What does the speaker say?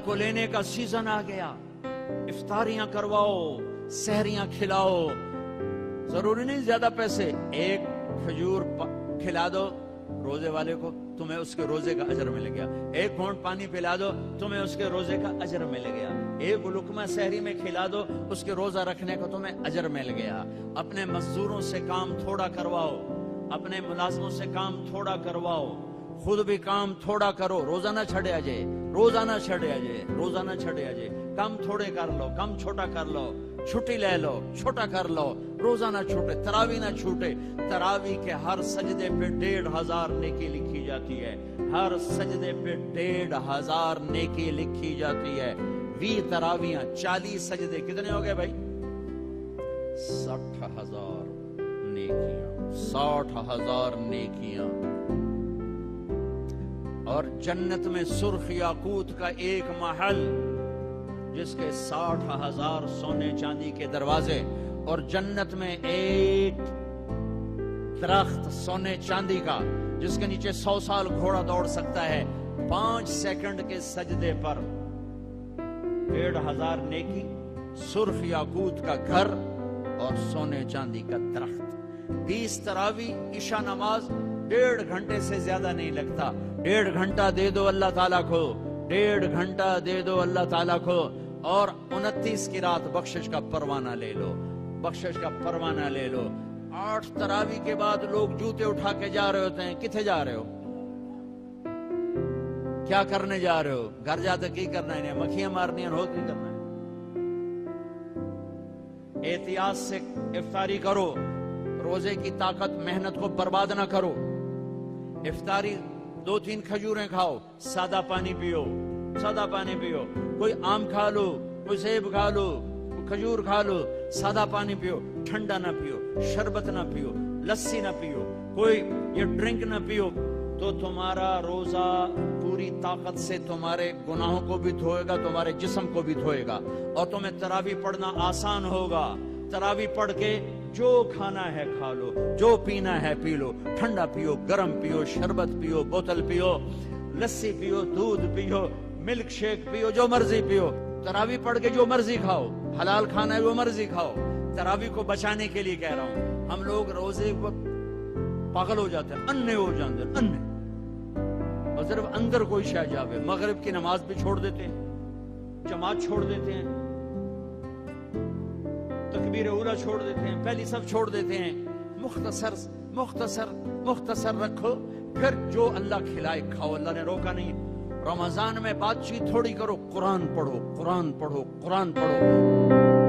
کو لینے کا سیزن آ گیا، افطاریاں کرواؤ، سحریاں کھلاؤ، ضروری نہیں زیادہ پیسے، ایک کھجور کھلا دو روزے والے کو، تمہیں اس کے روزے کا اجر مل گیا، ایک گھونٹ پانی پلا دو، تمہیں اس کے روزے کا اجر مل گیا، ایک لقمہ سحری میں کھلا دو، اس کے روزہ رکھنے کو تمہیں اجر مل گیا۔ اپنے مزدوروں سے کام تھوڑا کرواؤ، اپنے ملازموں سے کام تھوڑا کرواؤ، خود بھی کام تھوڑا کرو، روزہ نہ چھڑے آجے، روزہ نہ چھڑے آجے، روزہ نہ چھڑے آجے، کام تھوڑے کر لو، کام چھوٹا کر لو، چھٹی لے لو، چھوٹا کر لو، روزہ نہ چھوٹے، تراوی نہ چھوٹے۔ تراوی کے ہر سجدے پہ 1500 نیکی لکھی جاتی ہے، ہر سجدے پہ 1500 نیکی لکھی جاتی ہے۔ 20 تراویاں، 40 سجدے، کتنے ہو گئے بھائی؟ 60,000 نیکیاں، 60,000 نیکیاں۔ اور جنت میں سرخ یاقوت کا ایک محل جس کے 60,000 سونے چاندی کے دروازے، اور جنت میں ایک درخت سونے چاندی کا جس کے نیچے 100 سال گھوڑا دوڑ سکتا ہے، 5 سیکنڈ کے سجدے پر 1500 نیکی، سرخ یاقوت کا گھر اور سونے چاندی کا درخت۔ 20 تراوی، عشاء نماز 1.5 گھنٹے سے زیادہ نہیں لگتا، 1.5 گھنٹہ دے دو اللہ تعالیٰ کو، 1.5 گھنٹہ دے دو اللہ تعالیٰ کو، اور 29 کی رات بخشش کا پروانہ لے لو، بخشش کا پروانہ لے لو۔ 8 تراوی کے بعد لوگ جوتے اٹھا کے جا رہے ہوتے ہیں، کتنے جا رہے ہو؟ کیا کرنے جا رہے ہو؟ گھر جاتے کی کرنا ہے؟ مکھیاں مارنی ہو کی کرنا ہے؟ احتیاط سے افطاری کرو، روزے کی طاقت محنت کو برباد نہ کرو۔ افطاری 2-3 کھجوریں کھاؤ، سادہ پانی پیو، سادہ پانی پیو، کوئی آم کھا لو، کوئی سیب کھا لو، کوئی کھجور کھا لو، سادہ پانی پیو، ٹھنڈا نہ پیو، شربت نہ پیو، لسی نہ پیو، کوئی یہ ڈرنک نہ پیو، تو تمہارا روزہ پوری طاقت سے تمہارے گناہوں کو بھی دھوئے گا، تمہارے جسم کو بھی دھوئے گا، اور تمہیں تراویح پڑھنا آسان ہوگا۔ تراویح پڑھ کے جو کھانا ہے کھا لو، جو پینا ہے پی لو، ٹھنڈا پیو، گرم پیو، شربت پیو، بوتل پیو، لسی پیو، دودھ پیو، ملک شیک پیو، جو مرضی پیو۔ تراویح پڑھ کے جو مرضی کھاؤ، حلال کھانا ہے وہ مرضی کھاؤ۔ تراویح کو بچانے کے لیے کہہ رہا ہوں، ہم لوگ روزے کو پاگل ہو جاتے ہیں، انے ہو جاتے ہیں، انے، اور صرف اندر کوئی شے جاوے، مغرب کی نماز بھی چھوڑ دیتے ہیں، جماعت چھوڑ دیتے ہیں، تکبیر اولیٰ چھوڑ دیتے ہیں، پہلی صف چھوڑ دیتے ہیں۔ مختصر مختصر مختصر رکھو، پھر جو اللہ کھلائے کھاؤ، اللہ نے روکا نہیں۔ رمضان میں بات چیت تھوڑی کرو، قرآن پڑھو، قرآن پڑھو، قرآن پڑھو۔